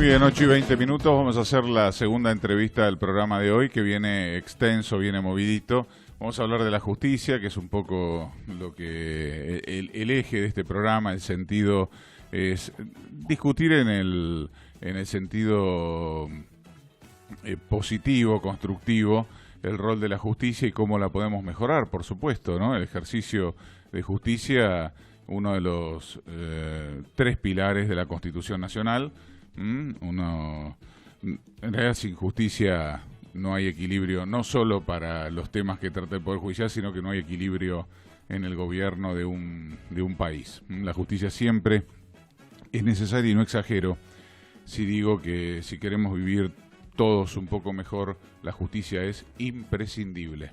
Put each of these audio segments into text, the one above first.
bien, 8:20. Vamos a hacer la segunda entrevista del programa de hoy, que viene extenso, viene movidito. Vamos a hablar de la justicia, que es un poco lo que el eje de este programa. El sentido es discutir en el sentido positivo, constructivo, el rol de la justicia y cómo la podemos mejorar, por supuesto, ¿no? El ejercicio de justicia, uno de los 3 pilares de la Constitución Nacional. En realidad, sin justicia no hay equilibrio, no solo para los temas que trata el Poder Judicial, sino que no hay equilibrio en el gobierno de un país. La justicia siempre es necesaria, y no exagero si digo que si queremos vivir todos un poco mejor, la justicia es imprescindible,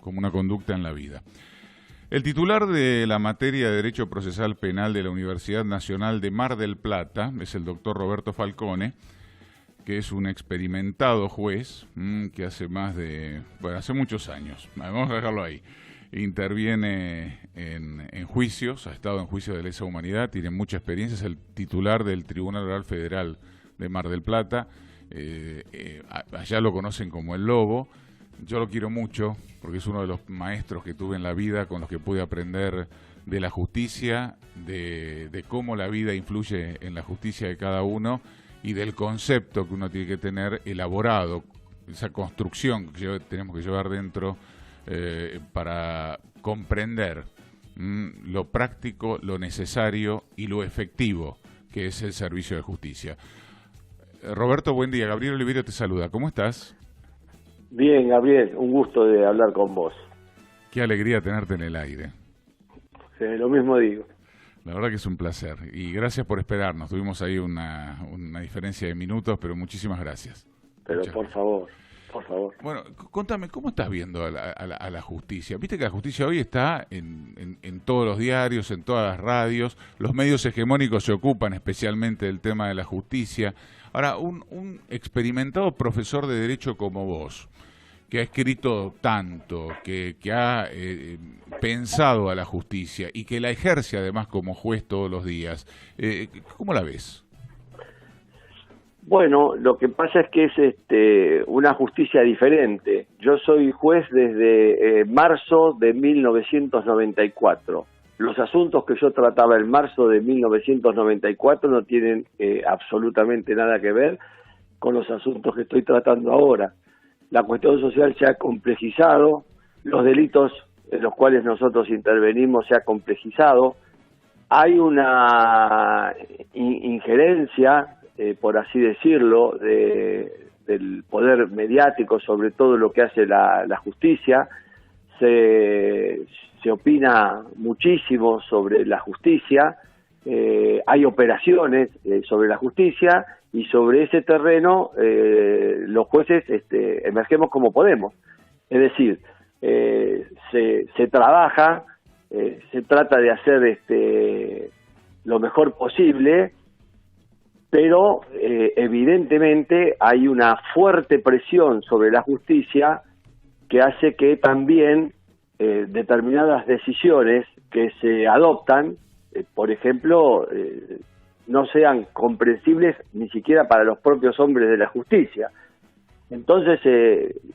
como una conducta en la vida. El titular de la materia de Derecho Procesal Penal de la Universidad Nacional de Mar del Plata es el doctor Roberto Falcone, que es un experimentado juez que hace hace muchos años, vamos a dejarlo ahí, interviene en juicios, ha estado en juicios de lesa humanidad, tiene mucha experiencia, es el titular del Tribunal Oral Federal de Mar del Plata. Allá lo conocen como el Lobo. Yo lo quiero mucho porque es uno de los maestros que tuve en la vida, con los que pude aprender de la justicia, de cómo la vida influye en la justicia de cada uno y del concepto que uno tiene que tener elaborado, esa construcción que tenemos que llevar dentro para comprender lo práctico, lo necesario y lo efectivo que es el servicio de justicia. Roberto, buen día. Gabriel Oliverio te saluda. ¿Cómo estás? Bien, Gabriel, un gusto de hablar con vos. Qué alegría tenerte en el aire. Lo mismo digo. La verdad que es un placer. Y gracias por esperarnos. Tuvimos ahí una diferencia de minutos, pero muchísimas gracias. Pero por favor. Bueno, contame, ¿cómo estás viendo a la justicia? Viste que la justicia hoy está en todos los diarios, en todas las radios. Los medios hegemónicos se ocupan especialmente del tema de la justicia. Ahora, un experimentado profesor de Derecho como vos, que ha escrito tanto, que ha pensado a la justicia y que la ejerce además como juez todos los días, ¿cómo la ves? Bueno, lo que pasa es que es una justicia diferente. Yo soy juez desde marzo de 1994. Los asuntos que yo trataba en marzo de 1994 no tienen absolutamente nada que ver con los asuntos que estoy tratando ahora. La cuestión social se ha complejizado, los delitos en los cuales nosotros intervenimos se ha complejizado, hay una injerencia, por así decirlo, del poder mediático sobre todo lo que hace la justicia. Se opina muchísimo sobre la justicia, hay operaciones sobre la justicia, y sobre ese terreno los jueces emergemos como podemos. Es decir, se trabaja, se trata de hacer lo mejor posible, pero evidentemente hay una fuerte presión sobre la justicia que hace que también determinadas decisiones que se adoptan, por ejemplo, no sean comprensibles ni siquiera para los propios hombres de la justicia. Entonces,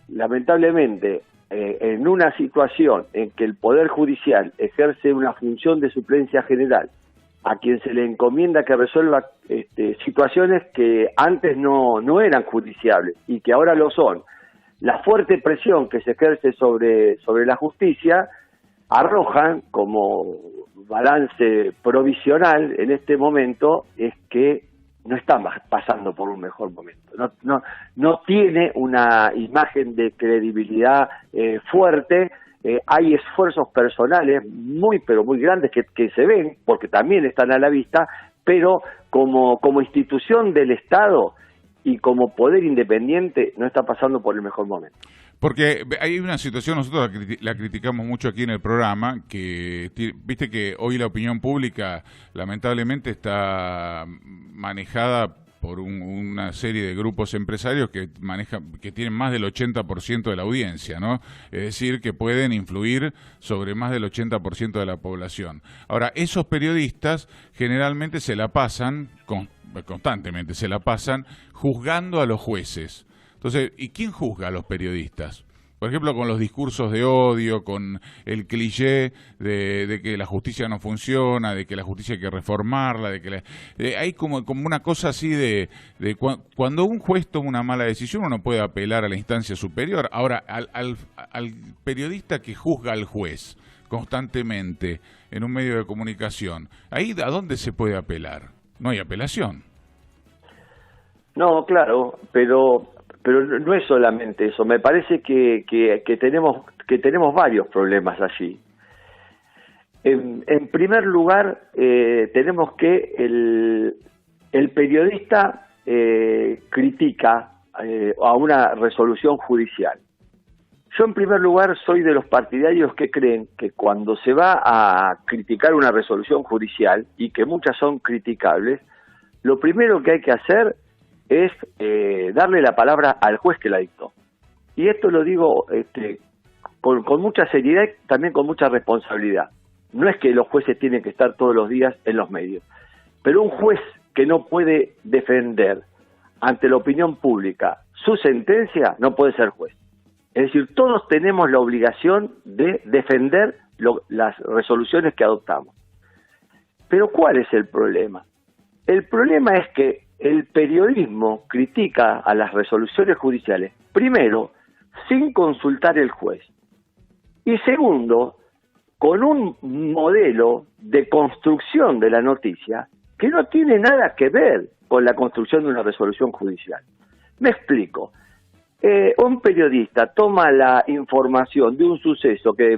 lamentablemente, en una situación en que el Poder Judicial ejerce una función de suplencia general, a quien se le encomienda que resuelva situaciones que antes no eran judiciables y que ahora lo son, la fuerte presión que se ejerce sobre la justicia arrojan como balance provisional en este momento es que no está pasando por un mejor momento, no tiene una imagen de credibilidad fuerte. Hay esfuerzos personales pero muy grandes que se ven, porque también están a la vista, pero como institución del Estado y como poder independiente no está pasando por el mejor momento. Porque hay una situación, nosotros la criticamos mucho aquí en el programa, que viste que hoy la opinión pública lamentablemente está manejada por una serie de grupos empresarios que tienen más del 80% de la audiencia, ¿no? Es decir, que pueden influir sobre más del 80% de la población. Ahora, esos periodistas generalmente se la pasan, constantemente se la pasan, juzgando a los jueces. Entonces, ¿y quién juzga a los periodistas? Por ejemplo, con los discursos de odio, con el cliché de que la justicia no funciona, de que la justicia hay que reformarla, de que hay como una cosa así cuando un juez toma una mala decisión, uno puede apelar a la instancia superior. Ahora, al periodista que juzga al juez constantemente en un medio de comunicación, ¿ahí a dónde se puede apelar? No hay apelación. No, claro, pero no es solamente eso. Me parece que tenemos varios problemas allí. En primer lugar, tenemos que el periodista critica a una resolución judicial. Yo, en primer lugar, soy de los partidarios que creen que cuando se va a criticar una resolución judicial, y que muchas son criticables, lo primero que hay que hacer es darle la palabra al juez que la dictó. Y esto lo digo con mucha seriedad y también con mucha responsabilidad. No es que los jueces tienen que estar todos los días en los medios, pero un juez que no puede defender ante la opinión pública su sentencia no puede ser juez. Es decir, todos tenemos la obligación de defender las resoluciones que adoptamos. Pero ¿cuál es el problema? El problema es que el periodismo critica a las resoluciones judiciales, primero, sin consultar el juez, y segundo, con un modelo de construcción de la noticia que no tiene nada que ver con la construcción de una resolución judicial. Me explico. Un periodista toma la información de un suceso que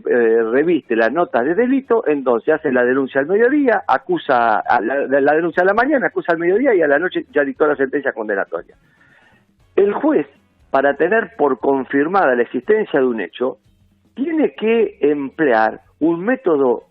reviste las notas de delito, entonces hace la denuncia al mediodía, acusa la denuncia a la mañana, acusa al mediodía y a la noche ya dictó la sentencia condenatoria. El juez, para tener por confirmada la existencia de un hecho, tiene que emplear un método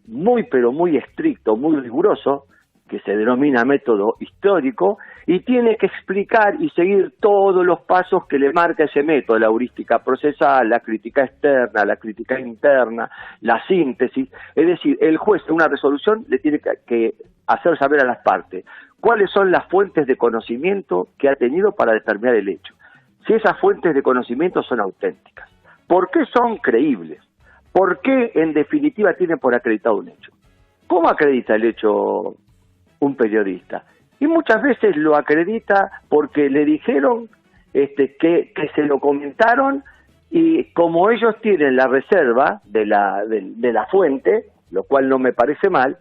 muy pero muy estricto, muy riguroso, que se denomina método histórico, y tiene que explicar y seguir todos los pasos que le marca ese método: la heurística procesal, la crítica externa, la crítica interna, la síntesis. Es decir, el juez en una resolución le tiene que hacer saber a las partes cuáles son las fuentes de conocimiento que ha tenido para determinar el hecho, si esas fuentes de conocimiento son auténticas, por qué son creíbles, por qué en definitiva tienen por acreditado un hecho. ¿Cómo acredita el hecho un periodista? Y muchas veces lo acredita porque le dijeron que se lo comentaron, y como ellos tienen la reserva de la fuente, lo cual no me parece mal,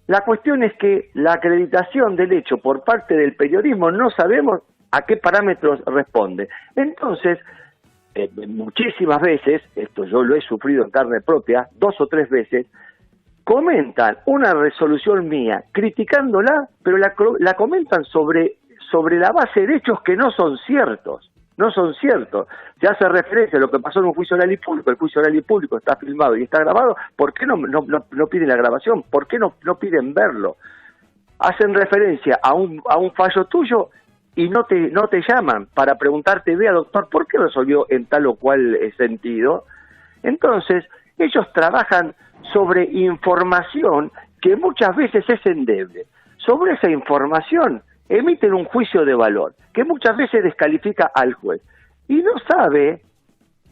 la cuestión es que la acreditación del hecho por parte del periodismo no sabemos a qué parámetros responde. Entonces, muchísimas veces, esto yo lo he sufrido en carne propia, 2 o 3 veces, comentan una resolución mía criticándola, pero la comentan sobre la base de hechos que no son ciertos. No son ciertos. Se hace referencia a lo que pasó en un juicio oral y público. El juicio oral y público está filmado y está grabado. ¿Por qué no piden la grabación? ¿Por qué no piden verlo? Hacen referencia a un fallo tuyo y no te llaman para preguntarte: vea, doctor, ¿por qué resolvió en tal o cual sentido? Entonces, ellos trabajan sobre información que muchas veces es endeble. Sobre esa información emiten un juicio de valor que muchas veces descalifica al juez y no sabe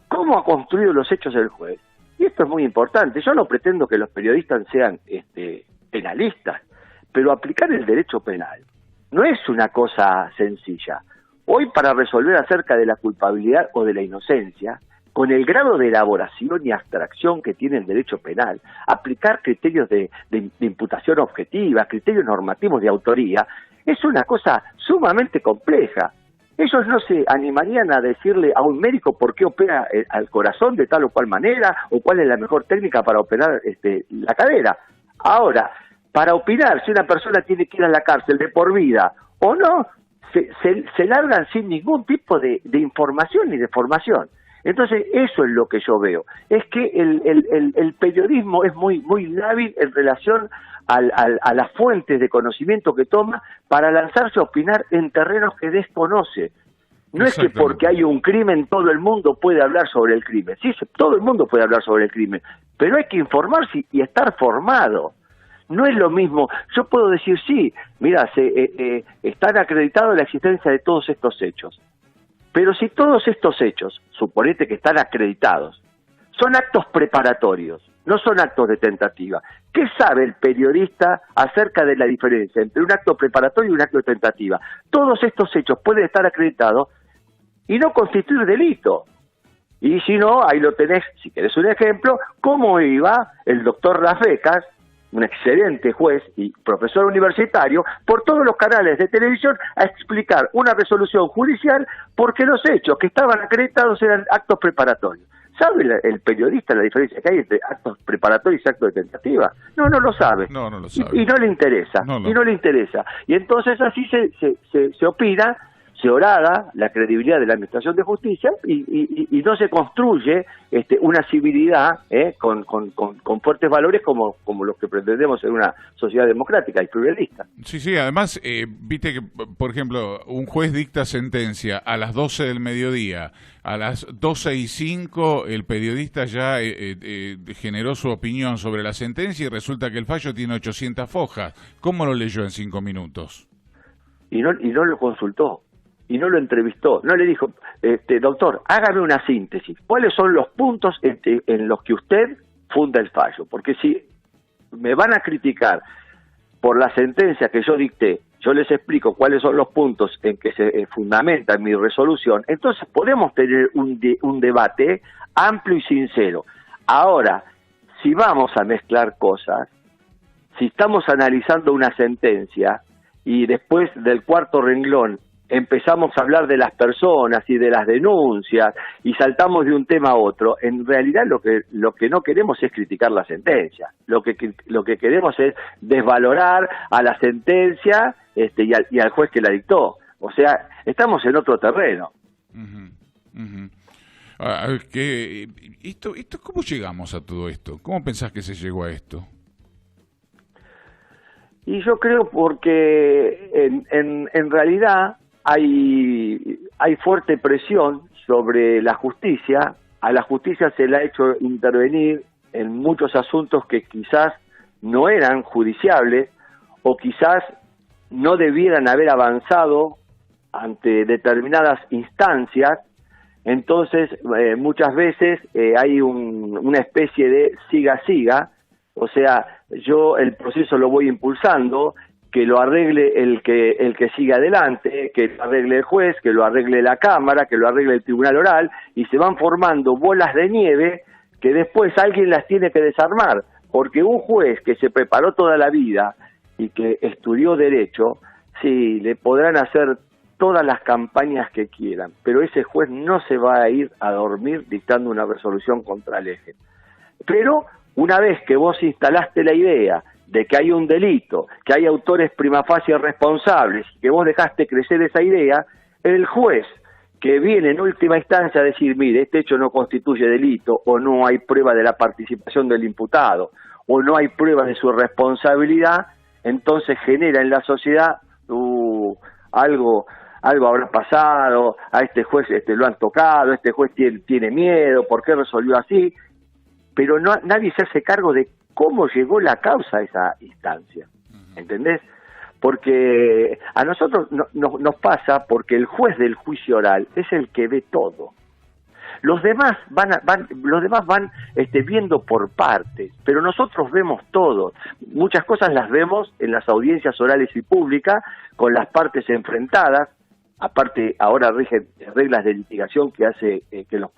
cómo ha construido los hechos el juez. Y esto es muy importante. Yo no pretendo que los periodistas sean penalistas, pero aplicar el derecho penal no es una cosa sencilla. Hoy, para resolver acerca de la culpabilidad o de la inocencia, con el grado de elaboración y abstracción que tiene el derecho penal, aplicar criterios de imputación objetiva, criterios normativos de autoría, es una cosa sumamente compleja. Ellos no se animarían a decirle a un médico por qué opera al corazón de tal o cual manera, o cuál es la mejor técnica para operar la cadera. Ahora, para opinar si una persona tiene que ir a la cárcel de por vida o no, se largan sin ningún tipo de información ni de formación. Entonces, eso es lo que yo veo. Es que el periodismo es muy lábil en relación a las fuentes de conocimiento que toma para lanzarse a opinar en terrenos que desconoce. No es que porque hay un crimen todo el mundo puede hablar sobre el crimen. Sí, todo el mundo puede hablar sobre el crimen, pero hay que informarse y estar formado. No es lo mismo. Yo puedo decir, sí, mira, están acreditados la existencia de todos estos hechos. Pero si todos estos hechos, suponete que están acreditados, son actos preparatorios, no son actos de tentativa, ¿qué sabe el periodista acerca de la diferencia entre un acto preparatorio y un acto de tentativa? Todos estos hechos pueden estar acreditados y no constituir delito. Y si no, ahí lo tenés, si querés un ejemplo, cómo iba el doctor Las Becas, un excelente juez y profesor universitario, por todos los canales de televisión a explicar una resolución judicial porque los hechos que estaban acreditados eran actos preparatorios. ¿Sabe el periodista la diferencia que hay entre actos preparatorios y actos de tentativa? No lo sabe. No lo sabe. Y no le interesa. Y no le interesa. Y entonces así se opina, se horaga la credibilidad de la Administración de Justicia y no se construye una civilidad con fuertes valores como los que pretendemos en una sociedad democrática y pluralista. Sí, además, viste que, por ejemplo, un juez dicta sentencia a las 12 del mediodía, a las 12:05 el periodista ya generó su opinión sobre la sentencia y resulta que el fallo tiene 800 fojas. ¿Cómo lo leyó en 5 minutos? Y no lo consultó. Y no lo entrevistó, no le dijo, doctor, hágame una síntesis, ¿cuáles son los puntos en los que usted funda el fallo? Porque si me van a criticar por la sentencia que yo dicté, yo les explico cuáles son los puntos en que se fundamenta mi resolución, entonces podemos tener un debate amplio y sincero. Ahora, si vamos a mezclar cosas, si estamos analizando una sentencia y después del cuarto renglón empezamos a hablar de las personas y de las denuncias y saltamos de un tema a otro, en realidad lo que no queremos es criticar la sentencia, lo que queremos es desvalorar a la sentencia y al juez que la dictó. O sea, estamos en otro terreno. ¿Cómo llegamos a todo esto? ¿Cómo pensás que se llegó a esto? Y yo creo porque en realidad hay fuerte presión sobre la justicia. A la justicia se le ha hecho intervenir en muchos asuntos que quizás no eran judiciables o quizás no debieran haber avanzado ante determinadas instancias. Entonces, muchas veces hay una especie de siga, o sea, yo el proceso lo voy impulsando, que lo arregle el que siga adelante, que lo arregle el juez, que lo arregle la Cámara, que lo arregle el Tribunal Oral, y se van formando bolas de nieve que después alguien las tiene que desarmar, porque un juez que se preparó toda la vida y que estudió Derecho, sí, le podrán hacer todas las campañas que quieran, pero ese juez no se va a ir a dormir dictando una resolución contra el eje. Pero una vez que vos instalaste la idea de que hay un delito, que hay autores prima facie responsables, que vos dejaste crecer esa idea, el juez que viene en última instancia a decir, mire, este hecho no constituye delito, o no hay prueba de la participación del imputado, o no hay prueba de su responsabilidad, entonces genera en la sociedad algo habrá pasado, a este juez lo han tocado, este juez tiene miedo, ¿por qué resolvió así? Pero nadie se hace cargo de cómo llegó la causa a esa instancia, ¿entendés? Porque a nosotros nos pasa porque el juez del juicio oral es el que ve todo. Los demás van viendo por partes, pero nosotros vemos todo. Muchas cosas las vemos en las audiencias orales y públicas, con las partes enfrentadas. Aparte, ahora rigen reglas de litigación que hace que los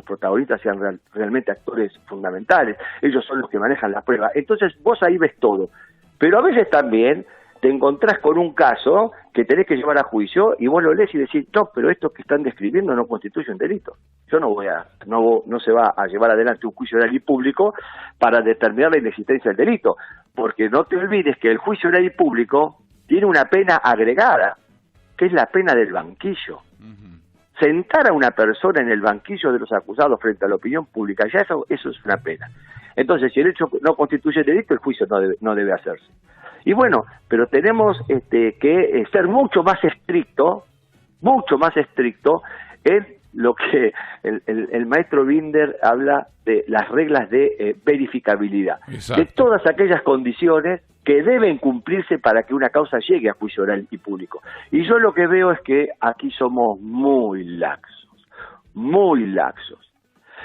protagonistas sean realmente actores fundamentales. Ellos son los que manejan la prueba. Entonces, vos ahí ves todo. Pero a veces también te encontrás con un caso que tenés que llevar a juicio y vos lo lees y decís, no, pero esto que están describiendo no constituye un delito. Yo no se va a llevar adelante un juicio oral y público para determinar la inexistencia del delito. Porque no te olvides que el juicio oral y público tiene una pena agregada, que es la pena del banquillo. sentar a una persona en el banquillo de los acusados frente a la opinión pública, ya eso es una pena. Entonces, si el hecho no constituye delito, el juicio no debe hacerse. Y bueno, pero tenemos que ser mucho más estricto en lo que el maestro Binder habla de las reglas de verificabilidad. Exacto. De todas aquellas condiciones que deben cumplirse para que una causa llegue a juicio oral y público. Y yo lo que veo es que aquí somos muy laxos.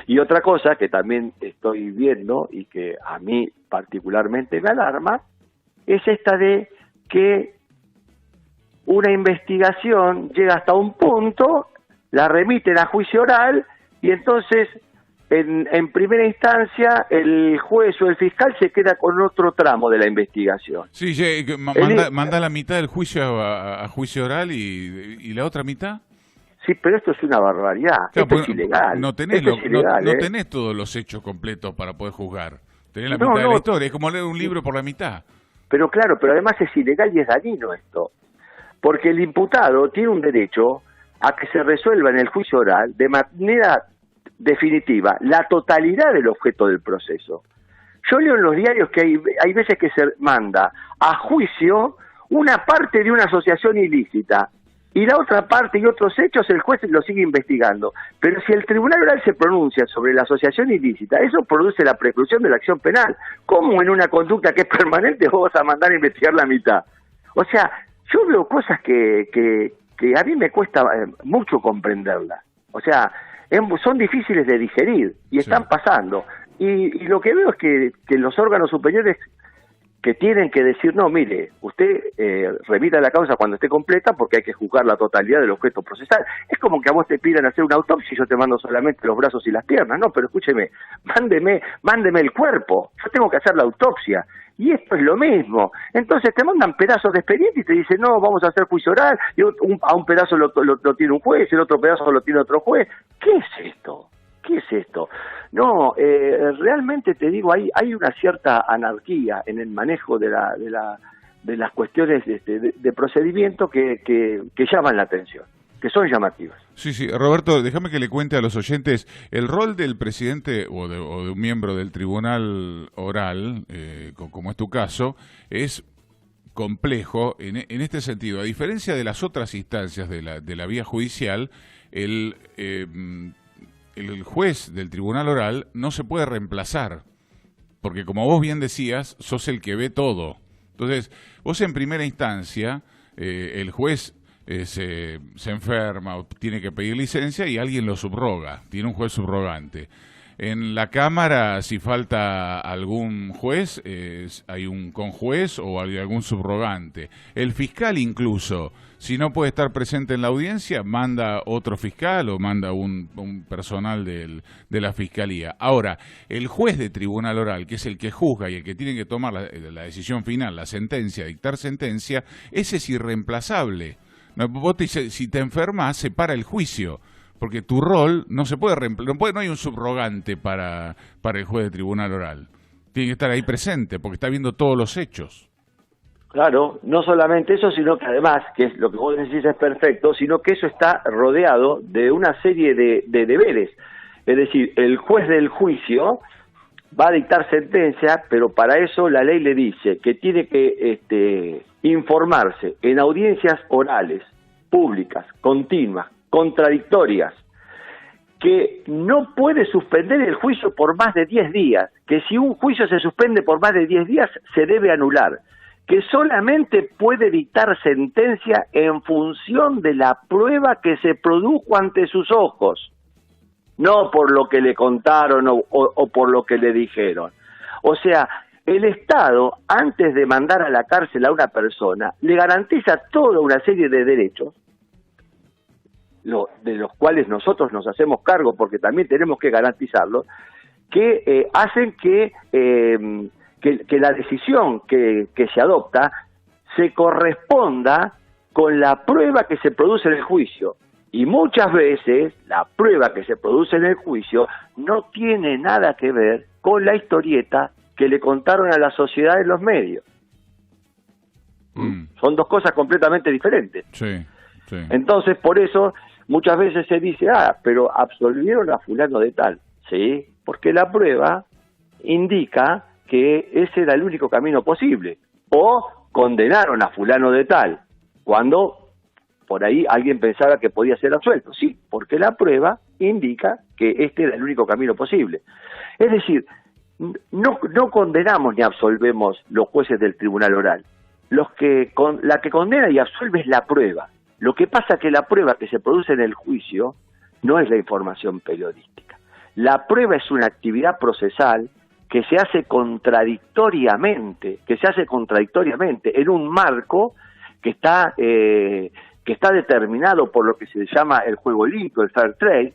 Y otra cosa que también estoy viendo y que a mí particularmente me alarma, es esta de que una investigación llega hasta un punto, la remiten a juicio oral y entonces en primera instancia el juez o el fiscal se queda con otro tramo de la investigación. Sí, manda la mitad del juicio a juicio oral y la otra mitad. Sí, pero esto es una barbaridad, claro, esto es ilegal. No tenés tenés todos los hechos completos para poder juzgar. Tenés la mitad de la historia, es como leer un libro por la mitad. Pero claro, pero además es ilegal y es dañino esto. Porque el imputado tiene un derecho a que se resuelva en el juicio oral de manera definitiva la totalidad del objeto del proceso. Yo leo en los diarios que hay veces que se manda a juicio una parte de una asociación ilícita y la otra parte y otros hechos el juez lo sigue investigando. Pero si el tribunal oral se pronuncia sobre la asociación ilícita, eso produce la preclusión de la acción penal. ¿Cómo en una conducta que es permanente vos vas a mandar a investigar la mitad? O sea, yo veo cosas que a mí me cuesta mucho comprenderlas. O sea, son difíciles de digerir y están pasando. Y lo que veo es que los órganos superiores que tienen que decir, no, mire, usted remita la causa cuando esté completa porque hay que juzgar la totalidad del objeto procesal. Es como que a vos te pidan hacer una autopsia y yo te mando solamente los brazos y las piernas. No, pero escúcheme, mándeme el cuerpo. Yo tengo que hacer la autopsia. Y esto es lo mismo. Entonces te mandan pedazos de expediente y te dicen, no, vamos a hacer juicio oral, y a un pedazo lo tiene un juez, el otro pedazo lo tiene otro juez. ¿Qué es esto? No, realmente te digo, hay una cierta anarquía en el manejo de las cuestiones de procedimiento que llaman la atención, que son llamativas. Sí, Roberto, déjame que le cuente a los oyentes, el rol del presidente o de un miembro del tribunal oral, como es tu caso, es complejo en este sentido. A diferencia de las otras instancias de la vía judicial, el juez del tribunal oral no se puede reemplazar, porque como vos bien decías, sos el que ve todo. Entonces, vos en primera instancia, el juez se enferma o tiene que pedir licencia y alguien lo subroga, tiene un juez subrogante. En la Cámara, si falta algún juez, hay un conjuez o hay algún subrogante. El fiscal incluso, si no puede estar presente en la audiencia, manda otro fiscal o manda un personal de la Fiscalía. Ahora, el juez de tribunal oral, que es el que juzga y el que tiene que tomar la decisión final, la sentencia, dictar sentencia, ese es irreemplazable. Vos si te enfermas, se para el juicio. Porque tu rol no se puede reemplazar, no hay un subrogante para el juez de tribunal oral. Tiene que estar ahí presente, porque está viendo todos los hechos. Claro, no solamente eso, sino que además, que es lo que vos decís es perfecto, sino que eso está rodeado de una serie de deberes. Es decir, el juez del juicio va a dictar sentencia, pero para eso la ley le dice que tiene que informarse en audiencias orales, públicas, continuas, contradictorias, que no puede suspender el juicio por más de 10 días, que si un juicio se suspende por más de 10 días se debe anular, que solamente puede dictar sentencia en función de la prueba que se produjo ante sus ojos, no por lo que le contaron o por lo que le dijeron. O sea, el Estado, antes de mandar a la cárcel a una persona, le garantiza toda una serie de derechos, de los cuales nosotros nos hacemos cargo porque también tenemos que garantizarlos, que hacen que la decisión que se adopta se corresponda con la prueba que se produce en el juicio. Y muchas veces la prueba que se produce en el juicio no tiene nada que ver con la historieta que le contaron a la sociedad en los medios. Son dos cosas completamente diferentes. Sí. Entonces, por eso muchas veces se dice, pero absolvieron a fulano de tal. Sí, porque la prueba indica que ese era el único camino posible. O condenaron a fulano de tal, cuando por ahí alguien pensaba que podía ser absuelto. Sí, porque la prueba indica que este era el único camino posible. Es decir, no condenamos ni absolvemos los jueces del tribunal oral. La que condena y absuelve es la prueba. Lo que pasa es que la prueba que se produce en el juicio no es la información periodística. La prueba es una actividad procesal que se hace contradictoriamente en un marco que está determinado por lo que se llama el juego limpio, el fair trade,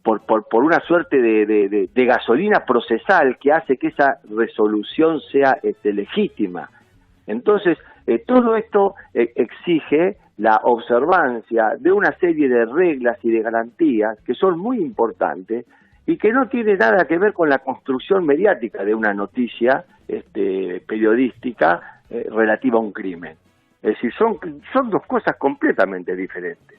por una suerte de gasolina procesal que hace que esa resolución sea legítima. Entonces, todo esto exige la observancia de una serie de reglas y de garantías que son muy importantes y que no tiene nada que ver con la construcción mediática de una noticia periodística relativa a un crimen. Es decir, son dos cosas completamente diferentes.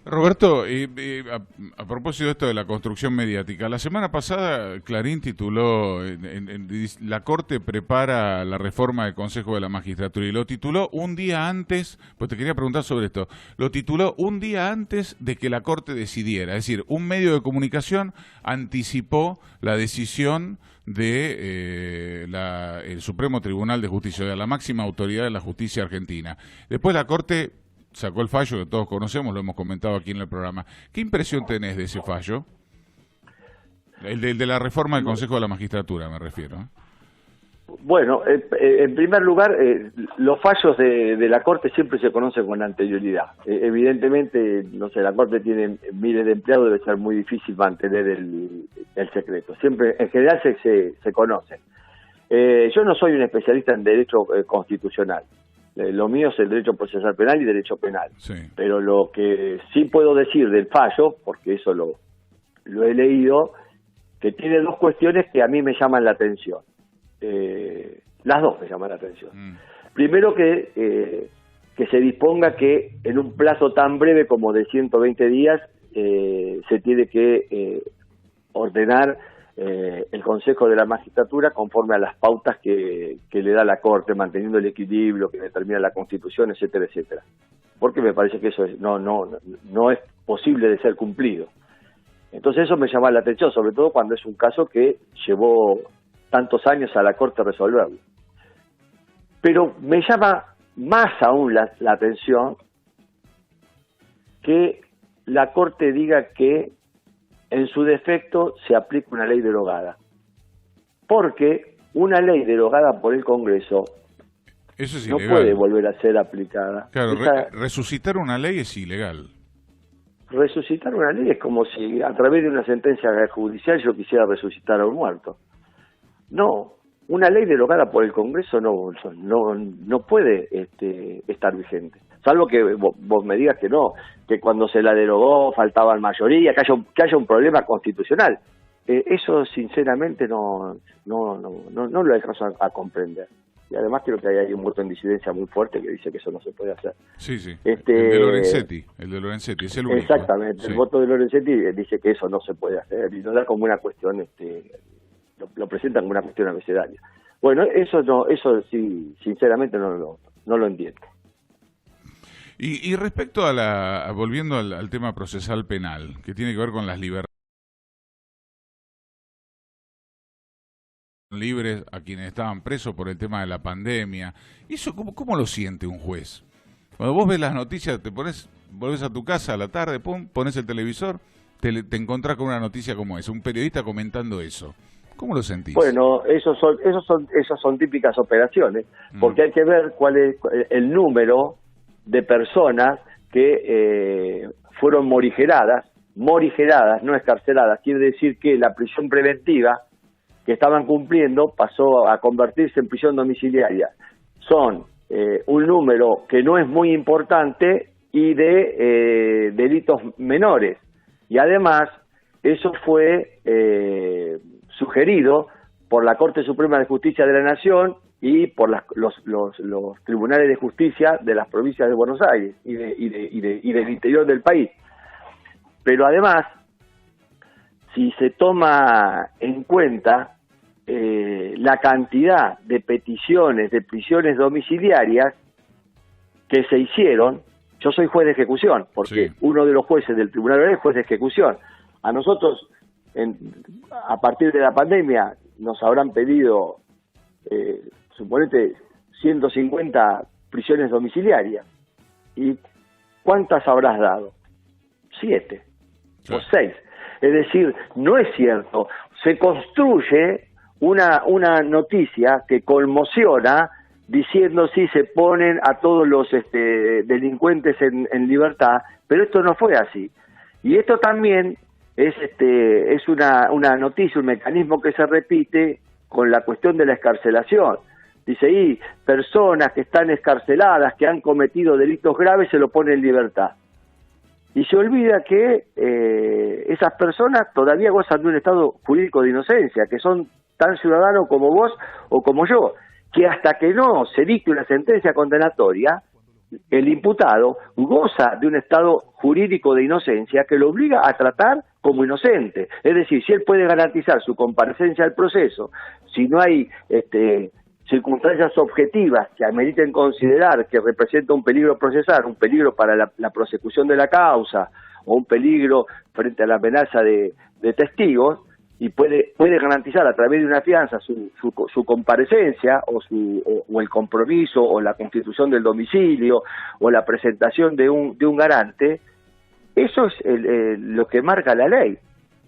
Roberto, a propósito de esto de la construcción mediática, la semana pasada Clarín tituló, la Corte prepara la reforma del Consejo de la Magistratura, y lo tituló un día antes, pues te quería preguntar sobre esto, lo tituló un día antes de que la Corte decidiera, es decir, un medio de comunicación anticipó la decisión de el Supremo Tribunal de Justicia, de la máxima autoridad de la justicia argentina. Después la Corte sacó el fallo que todos conocemos, lo hemos comentado aquí en el programa. ¿Qué impresión tenés de ese fallo? El de la reforma del Consejo de la Magistratura, me refiero. Bueno, en primer lugar, los fallos de la Corte siempre se conocen con anterioridad. Evidentemente, no sé, la Corte tiene miles de empleados, debe ser muy difícil mantener el secreto. Siempre, en general, se conocen. Yo no soy un especialista en derecho constitucional. Lo mío es el derecho procesal penal y derecho penal. Sí. Pero lo que sí puedo decir del fallo, porque eso lo he leído, que tiene dos cuestiones que a mí me llaman la atención. Las dos me llaman la atención. Primero que se disponga que en un plazo tan breve como de 120 días se tiene que ordenar el Consejo de la Magistratura conforme a las pautas que le da la Corte, manteniendo el equilibrio que determina la Constitución, etcétera, etcétera. Porque me parece que eso no es posible de ser cumplido. Entonces eso me llama la atención, sobre todo cuando es un caso que llevó tantos años a la Corte resolverlo. Pero me llama más aún la atención que la Corte diga que en su defecto se aplica una ley derogada. Porque una ley derogada por el Congreso eso es no puede volver a ser aplicada. Claro, resucitar una ley es ilegal. Resucitar una ley es como si a través de una sentencia judicial yo quisiera resucitar a un muerto. No, una ley derogada por el Congreso no puede estar vigente. Salvo que vos me digas que no, que cuando se la derogó faltaban mayoría, que haya un problema constitucional. Eso sinceramente no lo alcanzo a comprender. Y además creo que hay un voto en disidencia muy fuerte que dice que eso no se puede hacer. Sí. El de Lorenzetti es el único. Exactamente, sí. El voto de Lorenzetti dice que eso no se puede hacer y lo da como una cuestión, lo presentan como una cuestión abecedaria. Bueno, eso sí, sinceramente no lo entiendo. Y respecto volviendo al tema procesal penal, que tiene que ver con las libertades libres a quienes estaban presos por el tema de la pandemia, ¿eso cómo lo siente un juez? Cuando vos ves las noticias, volvés a tu casa a la tarde, pones el televisor, te encontrás con una noticia como esa, un periodista comentando eso. ¿Cómo lo sentís? Bueno, esos son típicas operaciones, porque hay que ver cuál es el número de personas que fueron morigeradas, no escarceladas. Quiere decir que la prisión preventiva que estaban cumpliendo pasó a convertirse en prisión domiciliaria. Son un número que no es muy importante y de delitos menores. Y además, eso fue sugerido por la Corte Suprema de Justicia de la Nación y por los tribunales de justicia de las provincias de Buenos Aires y del interior del país. Pero además, si se toma en cuenta la cantidad de peticiones de prisiones domiciliarias que se hicieron, yo soy juez de ejecución, porque sí, uno de los jueces del Tribunal Oral es juez de ejecución. A nosotros, a partir de la pandemia, nos habrán pedido, suponete, 150 prisiones domiciliarias. ¿Y cuántas habrás dado? 7 o 6. Es decir, no es cierto. Se construye una noticia que conmociona diciendo si se ponen a todos los delincuentes en libertad, pero esto no fue así. Y esto también es una noticia, un mecanismo que se repite con la cuestión de la excarcelación. Dice, personas que están excarceladas, que han cometido delitos graves, se lo pone en libertad. Y se olvida que esas personas todavía gozan de un estado jurídico de inocencia, que son tan ciudadanos como vos o como yo, que hasta que no se dicte una sentencia condenatoria, el imputado goza de un estado jurídico de inocencia que lo obliga a tratar como inocente. Es decir, si él puede garantizar su comparecencia al proceso, si no hay circunstancias objetivas que ameriten considerar que representa un peligro procesal, un peligro para la prosecución de la causa o un peligro frente a la amenaza de testigos, y puede garantizar a través de una fianza su comparecencia o el compromiso o la constitución del domicilio o la presentación de un garante, eso es lo que marca la ley.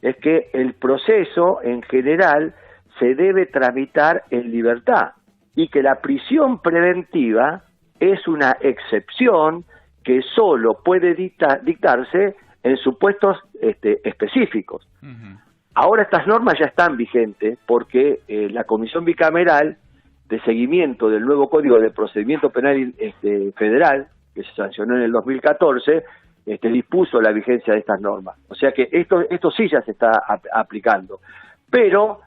Es que el proceso en general se debe tramitar en libertad y que la prisión preventiva es una excepción que solo puede dictarse en supuestos específicos. Uh-huh. Ahora estas normas ya están vigentes porque la Comisión Bicameral de Seguimiento del nuevo Código de Procedimiento Penal Federal, que se sancionó en el 2014, dispuso la vigencia de estas normas. O sea que esto sí ya se está aplicando. Pero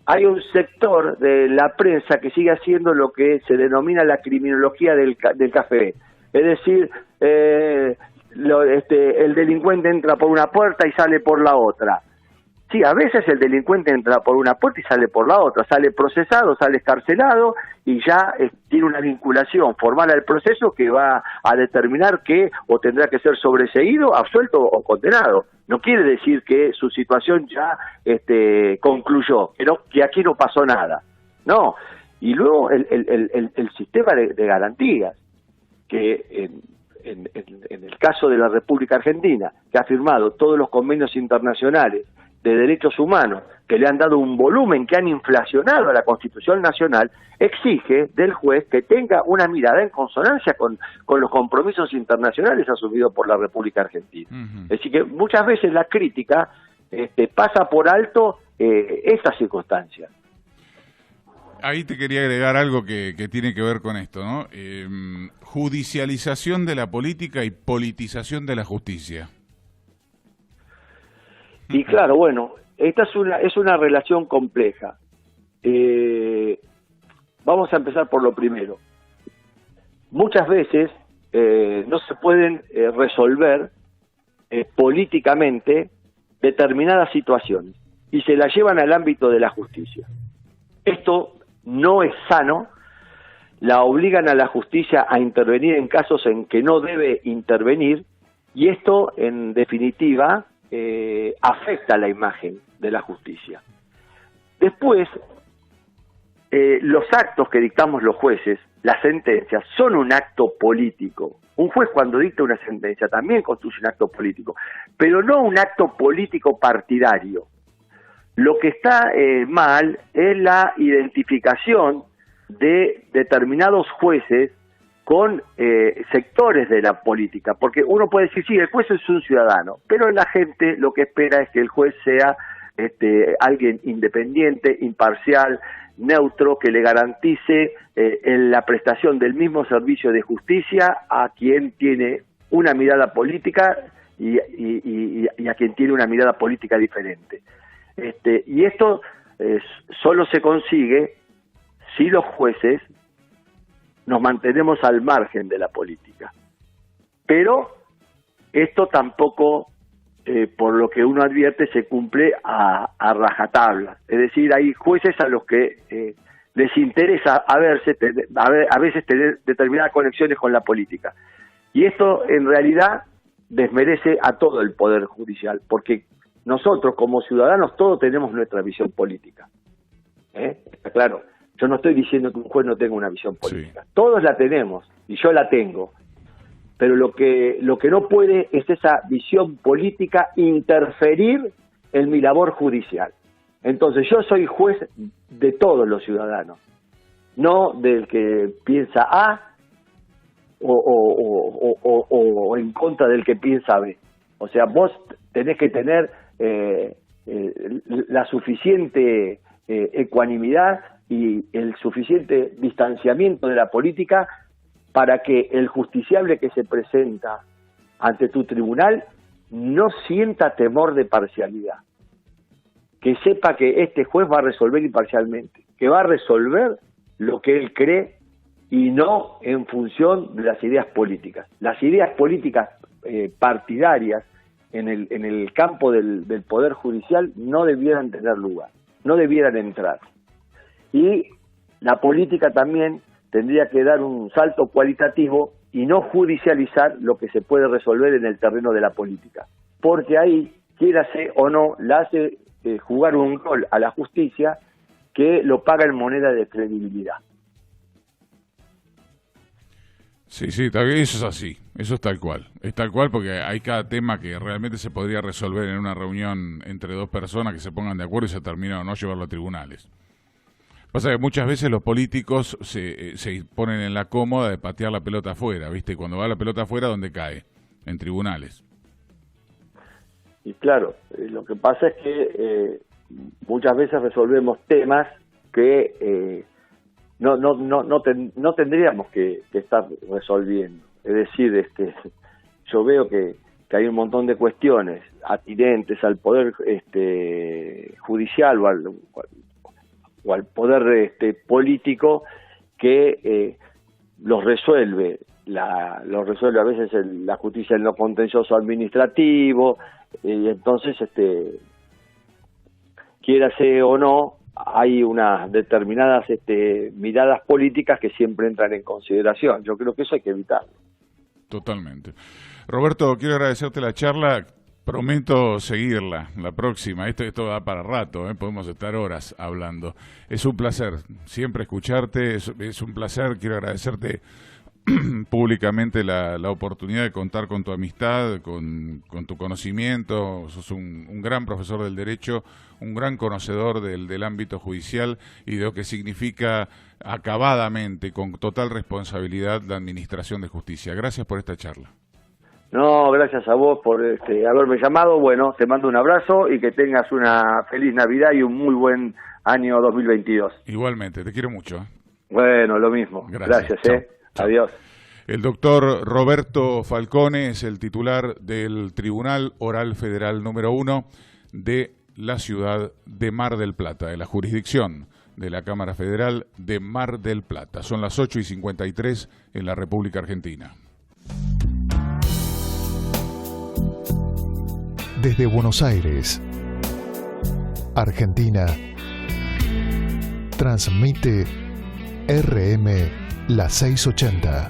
hay un sector de la prensa que sigue haciendo lo que se denomina la criminología del café. Es decir, el delincuente entra por una puerta y sale por la otra. Sí, a veces el delincuente entra por una puerta y sale por la otra, sale procesado, sale excarcelado y ya tiene una vinculación formal al proceso que va a determinar que o tendrá que ser sobreseído, absuelto o condenado. No quiere decir que su situación ya concluyó, que aquí no pasó nada. No. Y luego el sistema de garantías, que en el caso de la República Argentina, que ha firmado todos los convenios internacionales de derechos humanos, que le han dado un volumen, que han inflacionado a la Constitución Nacional, exige del juez que tenga una mirada en consonancia con los compromisos internacionales asumidos por la República Argentina. Uh-huh. Es decir, que muchas veces la crítica pasa por alto estas circunstancias. Ahí te quería agregar algo que tiene que ver con esto, ¿no? Judicialización de la política y politización de la justicia. Y claro, bueno, esta es una relación compleja. Vamos a empezar por lo primero. Muchas veces no se pueden resolver políticamente determinadas situaciones y se las llevan al ámbito de la justicia. Esto no es sano, la obligan a la justicia a intervenir en casos en que no debe intervenir y esto, en definitiva, afecta la imagen de la justicia. Después, los actos que dictamos los jueces, las sentencias, son un acto político. Un juez cuando dicta una sentencia también construye un acto político, pero no un acto político partidario. Lo que está mal es la identificación de determinados jueces con sectores de la política, porque uno puede decir, sí, el juez es un ciudadano, pero la gente lo que espera es que el juez sea alguien independiente, imparcial, neutro, que le garantice en la prestación del mismo servicio de justicia a quien tiene una mirada política y a quien tiene una mirada política diferente. Y esto solo se consigue si los jueces nos mantenemos al margen de la política. Pero esto tampoco, por lo que uno advierte, se cumple a rajatabla. Es decir, hay jueces a los que les interesa a veces tener determinadas conexiones con la política. Y esto en realidad desmerece a todo el Poder Judicial, porque nosotros como ciudadanos todos tenemos nuestra visión política. Está claro. Yo no estoy diciendo que un juez no tenga una visión política. Sí. Todos la tenemos, y yo la tengo. Pero lo que no puede es esa visión política interferir en mi labor judicial. Entonces yo soy juez de todos los ciudadanos, no del que piensa A o en contra del que piensa B. O sea, vos tenés que tener la suficiente ecuanimidad y el suficiente distanciamiento de la política para que el justiciable que se presenta ante tu tribunal no sienta temor de parcialidad, que sepa que este juez va a resolver imparcialmente, que va a resolver lo que él cree y no en función de las ideas políticas. Las ideas políticas partidarias en el campo del Poder Judicial no debieran tener lugar, no debieran entrar. Y la política también tendría que dar un salto cualitativo y no judicializar lo que se puede resolver en el terreno de la política. Porque ahí, quiérase o no, la hace jugar un rol a la justicia que lo paga en moneda de credibilidad. Sí, eso es así, eso es tal cual porque hay cada tema que realmente se podría resolver en una reunión entre dos personas que se pongan de acuerdo y se termina o no llevarlo a tribunales. Pasa que muchas veces los políticos se ponen en la cómoda de patear la pelota afuera, ¿viste? Cuando va la pelota afuera, ¿dónde cae? En tribunales. Y claro, lo que pasa es que muchas veces resolvemos temas que no tendríamos que estar resolviendo. Es decir, yo veo que hay un montón de cuestiones atinentes al poder judicial o al poder político que los resuelve a veces la justicia en lo contencioso administrativo, y entonces quiérase o no hay unas determinadas miradas políticas que siempre entran en consideración. Yo creo que eso hay que evitarlo. Totalmente. Roberto, quiero agradecerte la charla. Prometo seguirla, la próxima. Esto da para rato, podemos estar horas hablando. Es un placer siempre escucharte, es un placer. Quiero agradecerte públicamente la oportunidad de contar con tu amistad, con tu conocimiento. Sos un gran profesor del derecho, un gran conocedor del ámbito judicial y de lo que significa acabadamente, con total responsabilidad, la administración de justicia. Gracias por esta charla. No, gracias a vos por haberme llamado. Bueno, te mando un abrazo y que tengas una feliz Navidad y un muy buen año 2022. Igualmente, te quiero mucho. Bueno, lo mismo. Gracias. Chau. Adiós. El doctor Roberto Falcone es el titular del Tribunal Oral Federal número 1 de la ciudad de Mar del Plata, de la jurisdicción de la Cámara Federal de Mar del Plata. Son las 8:53 en la República Argentina. Desde Buenos Aires, Argentina, transmite RM La 680.